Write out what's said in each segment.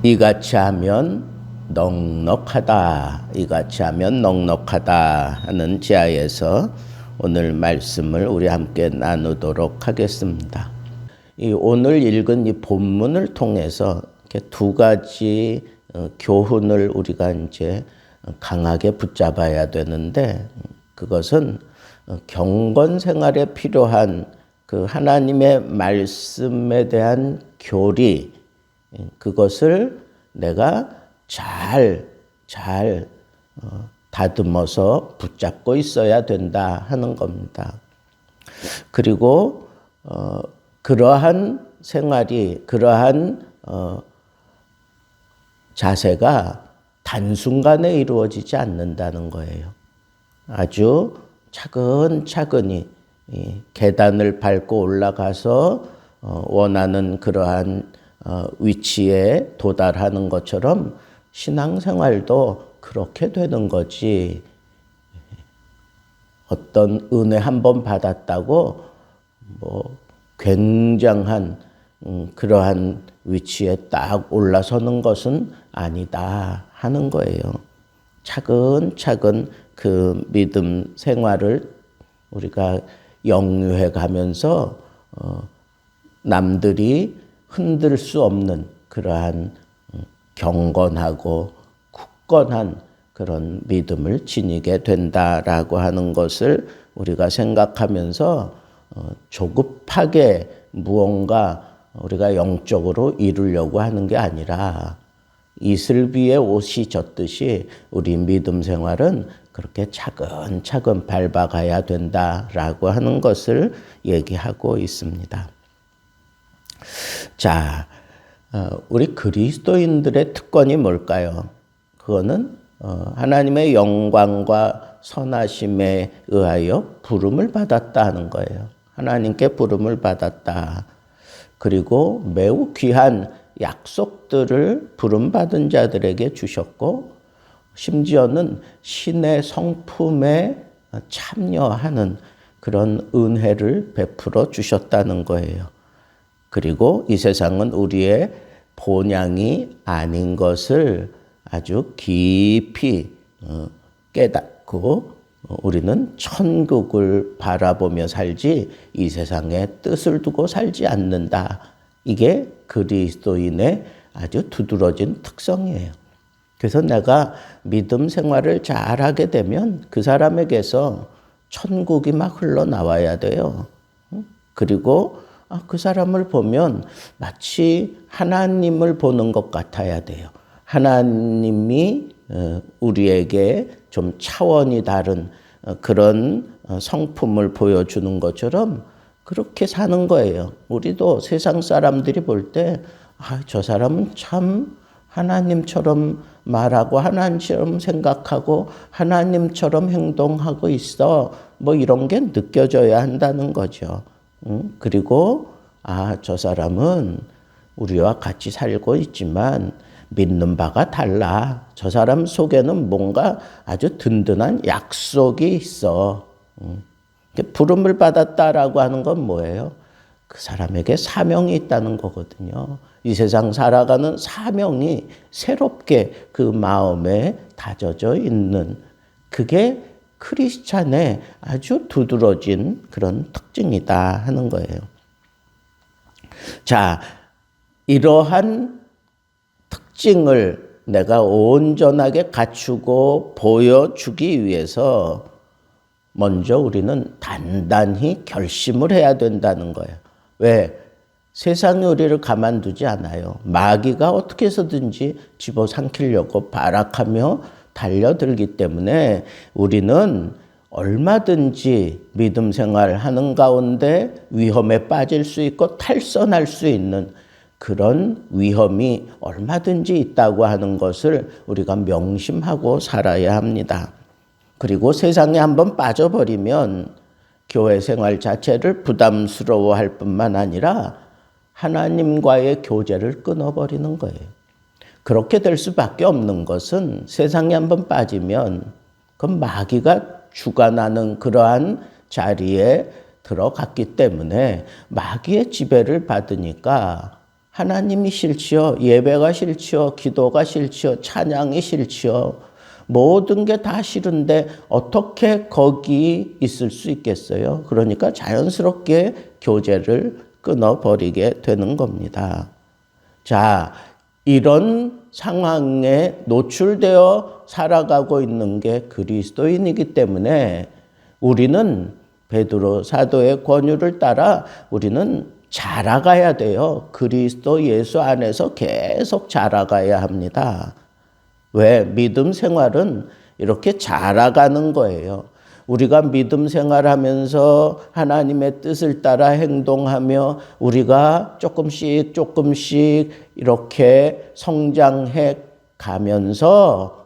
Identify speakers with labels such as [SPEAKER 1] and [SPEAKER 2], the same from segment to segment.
[SPEAKER 1] 이같이 하면 넉넉하다. 이같이 하면 넉넉하다 하는 지하에서 오늘 말씀을 우리 함께 나누도록 하겠습니다. 이 오늘 읽은 이 본문을 통해서 이렇게 두 가지 교훈을 우리가 이제 강하게 붙잡아야 되는데, 그것은 경건 생활에 필요한 그 하나님의 말씀에 대한 교리, 그것을 내가 잘 다듬어서 붙잡고 있어야 된다 하는 겁니다. 그리고 그러한 생활이, 그러한 자세가 단순간에 이루어지지 않는다는 거예요. 아주 차근차근히 계단을 밟고 올라가서 원하는 그러한 위치에 도달하는 것처럼 신앙생활도 그렇게 되는 거지. 어떤 은혜 한 번 받았다고 굉장한 그러한 위치에 딱 올라서는 것은 아니다 하는 거예요. 차근차근 그 믿음 생활을 우리가 영유해 가면서 남들이 흔들 수 없는 그러한 경건하고 굳건한 그런 믿음을 지니게 된다라고 하는 것을 우리가 생각하면서 조급하게 무언가 우리가 영적으로 이루려고 하는 게 아니라 이슬비에 옷이 젖듯이 우리 믿음 생활은 그렇게 차근차근 밟아가야 된다라고 하는 것을 얘기하고 있습니다. 자, 우리 그리스도인들의 특권이 뭘까요? 그거는 하나님의 영광과 선하심에 의하여 부름을 받았다 하는 거예요. 하나님께 부름을 받았다. 그리고 매우 귀한 약속들을 부름받은 자들에게 주셨고, 심지어는 신의 성품에 참여하는 그런 은혜를 베풀어 주셨다는 거예요. 그리고 이 세상은 우리의 본향이 아닌 것을 아주 깊이 깨닫고 우리는 천국을 바라보며 살지 이 세상에 뜻을 두고 살지 않는다. 이게 그리스도인의 아주 두드러진 특성이에요. 그래서 내가 믿음 생활을 잘하게 되면 그 사람에게서 천국이 막 흘러나와야 돼요. 그리고 그 사람을 보면 마치 하나님을 보는 것 같아야 돼요. 하나님이 우리에게 좀 차원이 다른 그런 성품을 보여주는 것처럼 그렇게 사는 거예요. 우리도 세상 사람들이 볼 때 저 사람은 참 하나님처럼 말하고 하나님처럼 생각하고 하나님처럼 행동하고 있어. 이런 게 느껴져야 한다는 거죠. 그리고 저 사람은 우리와 같이 살고 있지만 믿는 바가 달라. 저 사람 속에는 뭔가 아주 든든한 약속이 있어. 부름을 받았다라고 하는 건 뭐예요? 그 사람에게 사명이 있다는 거거든요. 이 세상 살아가는 사명이 새롭게 그 마음에 다져져 있는, 그게 크리스찬의 아주 두드러진 그런 특징이다 하는 거예요. 자, 이러한 특징을 내가 온전하게 갖추고 보여주기 위해서 먼저 우리는 단단히 결심을 해야 된다는 거예요. 왜? 세상이 우리를 가만두지 않아요. 마귀가 어떻게 해서든지 집어삼키려고 발악하며 달려들기 때문에 우리는 얼마든지 믿음 생활하는 가운데 위험에 빠질 수 있고 탈선할 수 있는 그런 위험이 얼마든지 있다고 하는 것을 우리가 명심하고 살아야 합니다. 그리고 세상에 한번 빠져버리면 교회 생활 자체를 부담스러워할 뿐만 아니라 하나님과의 교제를 끊어버리는 거예요. 그렇게 될 수밖에 없는 것은 세상에 한번 빠지면 그건 마귀가 주관하는 그러한 자리에 들어갔기 때문에 마귀의 지배를 받으니까 하나님이 싫지요. 예배가 싫지요. 기도가 싫지요. 찬양이 싫지요. 모든 게 다 싫은데 어떻게 거기 있을 수 있겠어요? 그러니까 자연스럽게 교제를 끊어버리게 되는 겁니다. 자, 이런 상황에 노출되어 살아가고 있는 게 그리스도인이기 때문에 우리는 베드로 사도의 권유를 따라 우리는 자라가야 돼요. 그리스도 예수 안에서 계속 자라가야 합니다. 왜? 믿음 생활은 이렇게 자라가는 거예요. 우리가 믿음 생활하면서 하나님의 뜻을 따라 행동하며 우리가 조금씩 이렇게 성장해 가면서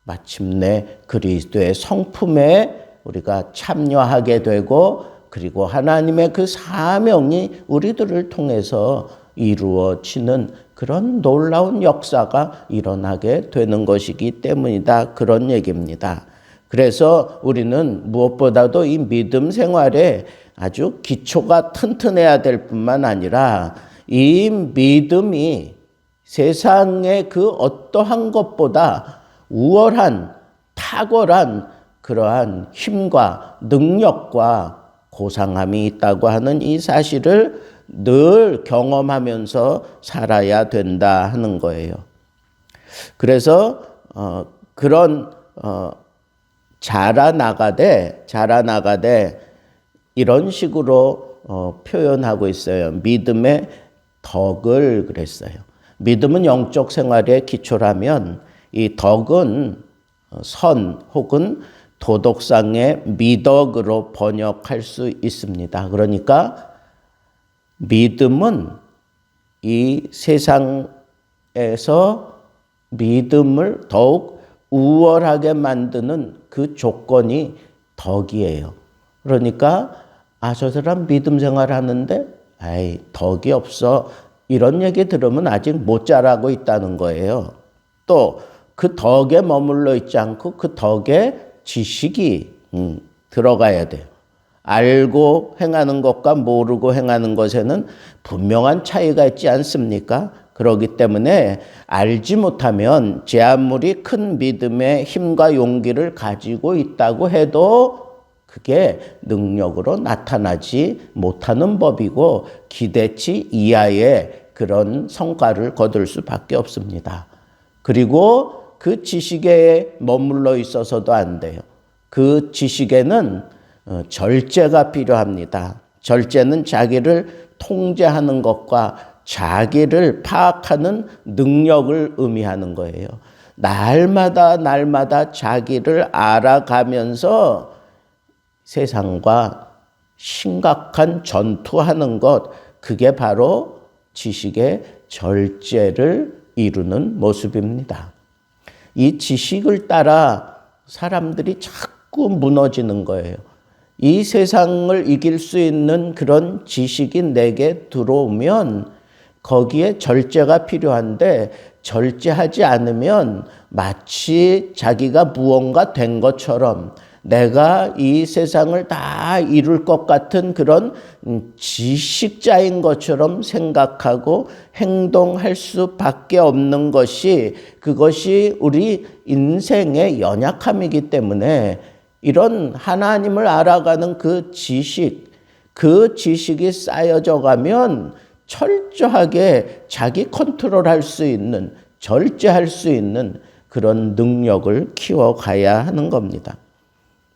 [SPEAKER 1] 마침내 그리스도의 성품에 우리가 참여하게 되고 그리고 하나님의 그 사명이 우리들을 통해서 이루어지는 그런 놀라운 역사가 일어나게 되는 것이기 때문이다. 그런 얘기입니다. 그래서 우리는 무엇보다도 이 믿음 생활에 아주 기초가 튼튼해야 될 뿐만 아니라 이 믿음이 세상의 그 어떠한 것보다 우월한 탁월한 그러한 힘과 능력과 고상함이 있다고 하는 이 사실을 늘 경험하면서 살아야 된다 하는 거예요. 그래서 그런 자라나가되 이런 식으로 표현하고 있어요. 믿음의 덕을 그랬어요. 믿음은 영적 생활의 기초라면 이 덕은 선 혹은 도덕상의 미덕으로 번역할 수 있습니다. 그러니까 믿음은 이 세상에서 믿음을 더욱 우월하게 만드는 그 조건이 덕이에요. 그러니까 저 사람 믿음 생활하는데 덕이 없어. 이런 얘기 들으면 아직 못 자라고 있다는 거예요. 또 그 덕에 머물러 있지 않고 그 덕에 지식이 들어가야 돼요. 알고 행하는 것과 모르고 행하는 것에는 분명한 차이가 있지 않습니까? 그렇기 때문에 알지 못하면 제 아무리 큰 믿음의 힘과 용기를 가지고 있다고 해도 그게 능력으로 나타나지 못하는 법이고 기대치 이하의 그런 성과를 거둘 수밖에 없습니다. 그리고 그 지식에 머물러 있어서도 안 돼요. 그 지식에는 절제가 필요합니다. 절제는 자기를 통제하는 것과 자기를 파악하는 능력을 의미하는 거예요. 날마다 자기를 알아가면서 세상과 심각한 전투하는 것, 그게 바로 지식의 절제를 이루는 모습입니다. 이 지식을 따라 사람들이 자꾸 무너지는 거예요. 이 세상을 이길 수 있는 그런 지식이 내게 들어오면 거기에 절제가 필요한데 절제하지 않으면 마치 자기가 무언가 된 것처럼 내가 이 세상을 다 이룰 것 같은 그런 지식자인 것처럼 생각하고 행동할 수밖에 없는 것이 그것이 우리 인생의 연약함이기 때문에 이런 하나님을 알아가는 그 지식이 쌓여져 가면 철저하게 자기 컨트롤할 수 있는, 절제할 수 있는 그런 능력을 키워가야 하는 겁니다.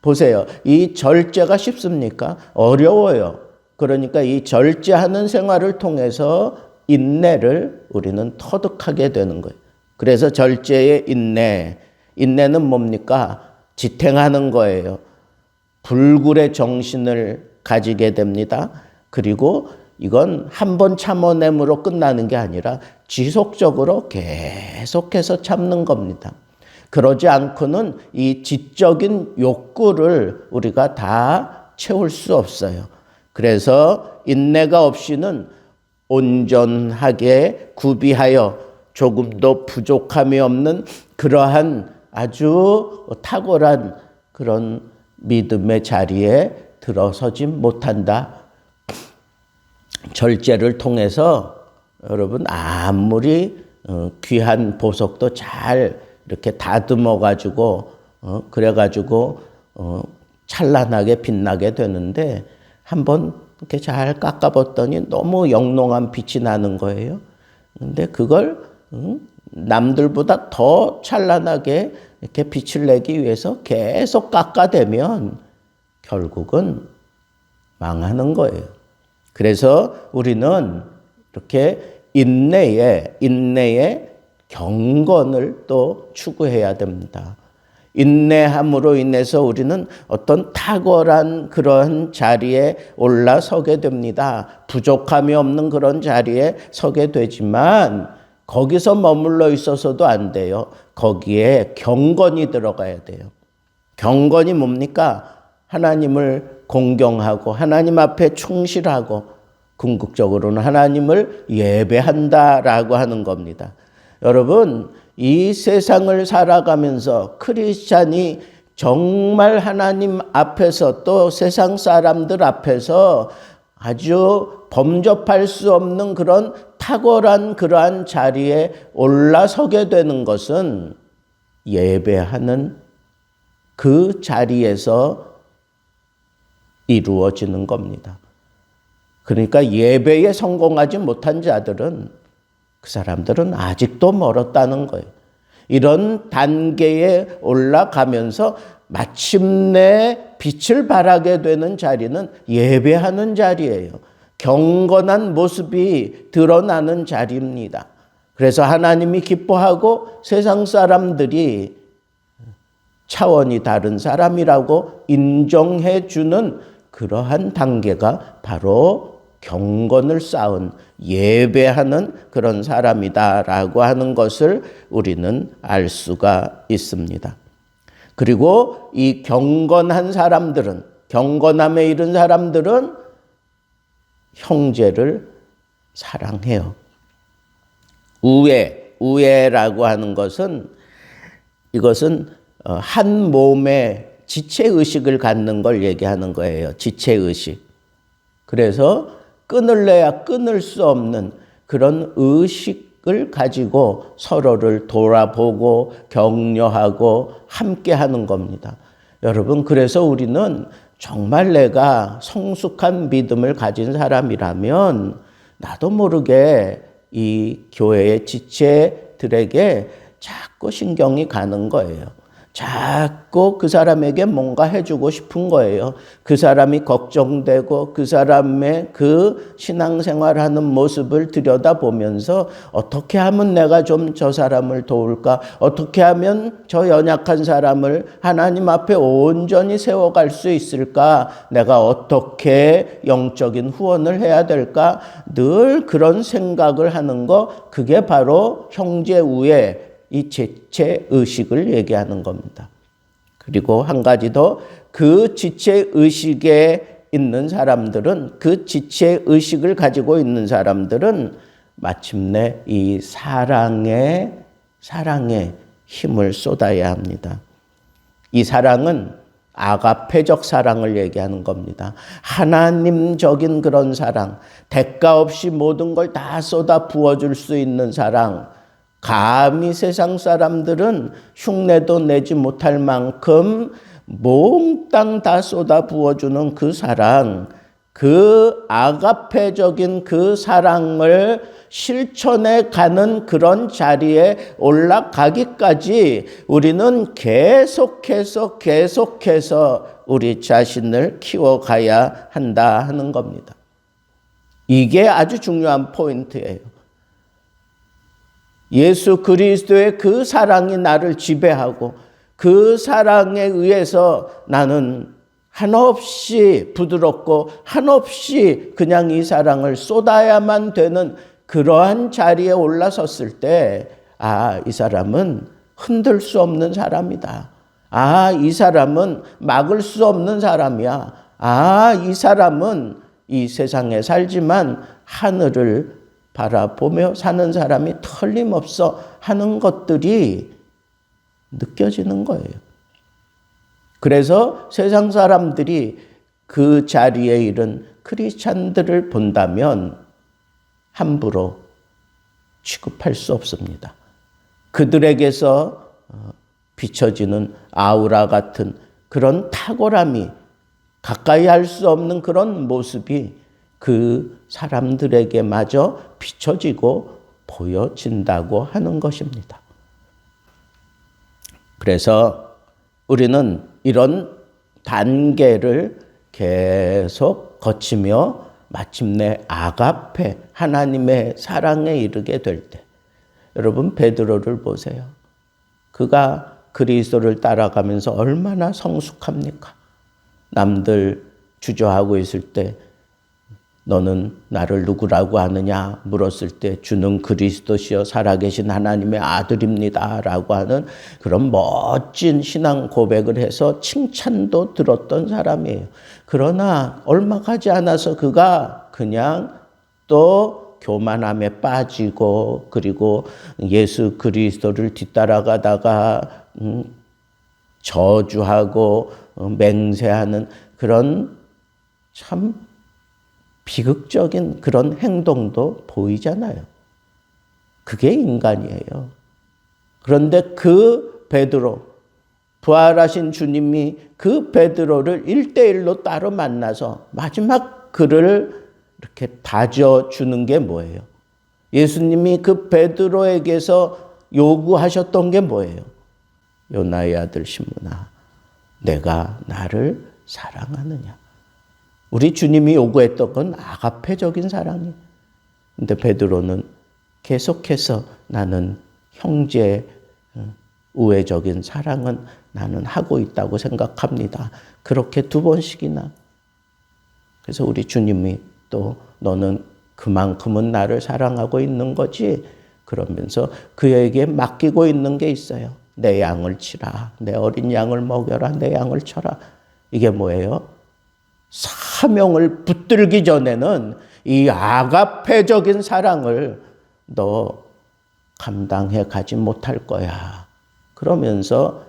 [SPEAKER 1] 보세요. 이 절제가 쉽습니까? 어려워요. 그러니까 이 절제하는 생활을 통해서 인내를 우리는 터득하게 되는 거예요. 그래서 절제의 인내는 뭡니까? 지탱하는 거예요. 불굴의 정신을 가지게 됩니다. 그리고 이건 한 번 참아냄으로 끝나는 게 아니라 지속적으로 계속해서 참는 겁니다. 그러지 않고는 이 지적인 욕구를 우리가 다 채울 수 없어요. 그래서 인내가 없이는 온전하게 구비하여 조금도 부족함이 없는 그러한 아주 탁월한 그런 믿음의 자리에 들어서지 못한다. 절제를 통해서 여러분 아무리 귀한 보석도 잘 이렇게 다듬어 가지고 그래 가지고 찬란하게 빛나게 되는데 한번 이렇게 잘 깎아봤더니 너무 영롱한 빛이 나는 거예요. 근데 그걸 남들보다 더 찬란하게 이렇게 빛을 내기 위해서 계속 깎아대면 결국은 망하는 거예요. 그래서 우리는 이렇게 인내의 경건을 또 추구해야 됩니다. 인내함으로 인해서 우리는 어떤 탁월한 그런 자리에 올라서게 됩니다. 부족함이 없는 그런 자리에 서게 되지만 거기서 머물러 있어서도 안 돼요. 거기에 경건이 들어가야 돼요. 경건이 뭡니까? 하나님을 공경하고 하나님 앞에 충실하고 궁극적으로는 하나님을 예배한다라고 하는 겁니다. 여러분, 이 세상을 살아가면서 크리스찬이 정말 하나님 앞에서 또 세상 사람들 앞에서 아주 범접할 수 없는 그런 탁월한 그러한 자리에 올라서게 되는 것은 예배하는 그 자리에서 이루어지는 겁니다. 그러니까 예배에 성공하지 못한 자들은 그 사람들은 아직도 멀었다는 거예요. 이런 단계에 올라가면서 마침내 빛을 발하게 되는 자리는 예배하는 자리예요. 경건한 모습이 드러나는 자리입니다. 그래서 하나님이 기뻐하고 세상 사람들이 차원이 다른 사람이라고 인정해 주는 그러한 단계가 바로 경건을 쌓은 예배하는 그런 사람이다라고 하는 것을 우리는 알 수가 있습니다. 그리고 이 경건한 사람들은, 경건함에 이른 사람들은 형제를 사랑해요. 우애라고 하는 것은 이것은 한 몸의 지체의식을 갖는 걸 얘기하는 거예요. 지체의식. 그래서 끊을래야 끊을 수 없는 그런 의식을 가지고 서로를 돌아보고 격려하고 함께하는 겁니다. 여러분, 그래서 우리는 정말 내가 성숙한 믿음을 가진 사람이라면 나도 모르게 이 교회의 지체들에게 자꾸 신경이 가는 거예요. 자꾸 그 사람에게 뭔가 해주고 싶은 거예요. 그 사람이 걱정되고 그 사람의 그 신앙생활하는 모습을 들여다보면서 어떻게 하면 내가 좀 저 사람을 도울까? 어떻게 하면 저 연약한 사람을 하나님 앞에 온전히 세워갈 수 있을까? 내가 어떻게 영적인 후원을 해야 될까? 늘 그런 생각을 하는 거, 그게 바로 형제 우애, 이 지체의식을 얘기하는 겁니다. 그리고 한 가지 더, 그 지체의식에 있는 사람들은, 그 지체의식을 가지고 있는 사람들은 마침내 이 사랑에 힘을 쏟아야 합니다. 이 사랑은 아가페적 사랑을 얘기하는 겁니다. 하나님적인 그런 사랑, 대가 없이 모든 걸 다 쏟아 부어줄 수 있는 사랑, 감히 세상 사람들은 흉내도 내지 못할 만큼 몽땅 다 쏟아 부어주는 그 사랑, 그 아가페적인 그 사랑을 실천해 가는 그런 자리에 올라가기까지 우리는 계속해서 우리 자신을 키워가야 한다 하는 겁니다. 이게 아주 중요한 포인트예요. 예수 그리스도의 그 사랑이 나를 지배하고 그 사랑에 의해서 나는 한없이 부드럽고 한없이 그냥 이 사랑을 쏟아야만 되는 그러한 자리에 올라섰을 때, 이 사람은 흔들 수 없는 사람이다. 이 사람은 막을 수 없는 사람이야. 이 사람은 이 세상에 살지만 하늘을 바라보며 사는 사람이 틀림없어 하는 것들이 느껴지는 거예요. 그래서 세상 사람들이 그 자리에 이른 크리스찬들을 본다면 함부로 취급할 수 없습니다. 그들에게서 비춰지는 아우라 같은 그런 탁월함이, 가까이 할 수 없는 그런 모습이 그 사람들에게마저 비춰지고 보여진다고 하는 것입니다. 그래서 우리는 이런 단계를 계속 거치며 마침내 아가페, 하나님의 사랑에 이르게 될 때, 여러분 베드로를 보세요. 그가 그리스도를 따라가면서 얼마나 성숙합니까? 남들 주저하고 있을 때 너는 나를 누구라고 하느냐 물었을 때 주는 그리스도시여 살아계신 하나님의 아들입니다 라고 하는 그런 멋진 신앙 고백을 해서 칭찬도 들었던 사람이에요. 그러나 얼마 가지 않아서 그가 그냥 또 교만함에 빠지고, 그리고 예수 그리스도를 뒤따라가다가 저주하고 맹세하는 그런 참 비극적인 그런 행동도 보이잖아요. 그게 인간이에요. 그런데 그 베드로, 부활하신 주님이 그 베드로를 1대1로 따로 만나서 마지막 그를 이렇게 다져주는 게 뭐예요? 예수님이 그 베드로에게서 요구하셨던 게 뭐예요? 요나의 아들 시몬아, 내가 나를 사랑하느냐? 우리 주님이 요구했던 건 아가페적인 사랑이에요. 근데 베드로는 계속해서 나는 형제 우애적인 사랑은 나는 하고 있다고 생각합니다. 그렇게 2번씩이나. 그래서 우리 주님이 또 너는 그만큼은 나를 사랑하고 있는 거지? 그러면서 그에게 맡기고 있는 게 있어요. 내 양을 치라. 내 어린 양을 먹여라. 내 양을 쳐라. 이게 뭐예요? 사명을 붙들기 전에는 이 아가페적인 사랑을 너 감당해 가지 못할 거야. 그러면서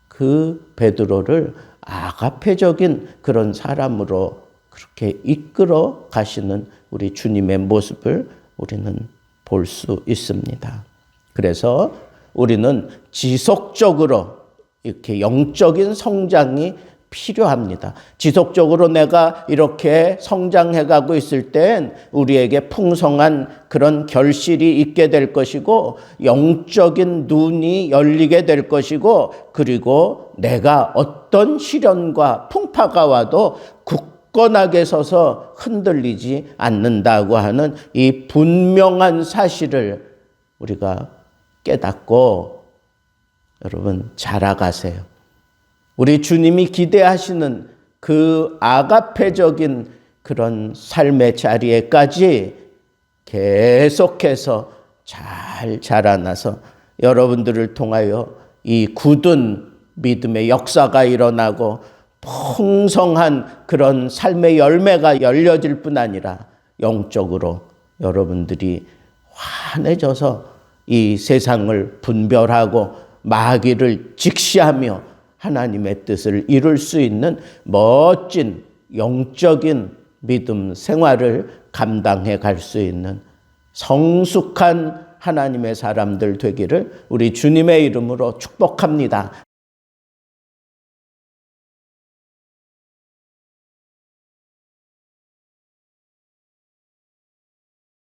[SPEAKER 1] 그 베드로를 아가페적인 그런 사람으로 그렇게 이끌어 가시는 우리 주님의 모습을 우리는 볼 수 있습니다. 그래서 우리는 지속적으로 이렇게 영적인 성장이 필요합니다. 지속적으로 내가 이렇게 성장해가고 있을 땐 우리에게 풍성한 그런 결실이 있게 될 것이고, 영적인 눈이 열리게 될 것이고, 그리고 내가 어떤 시련과 풍파가 와도 굳건하게 서서 흔들리지 않는다고 하는 이 분명한 사실을 우리가 깨닫고 여러분 자라가세요. 우리 주님이 기대하시는 그 아가페적인 그런 삶의 자리에까지 계속해서 잘 자라나서 여러분들을 통하여 이 굳은 믿음의 역사가 일어나고 풍성한 그런 삶의 열매가 열려질 뿐 아니라 영적으로 여러분들이 환해져서 이 세상을 분별하고 마귀를 직시하며 하나님의 뜻을 이룰 수 있는 멋진 영적인 믿음 생활을 감당해 갈 수 있는 성숙한 하나님의 사람들 되기를 우리 주님의 이름으로 축복합니다.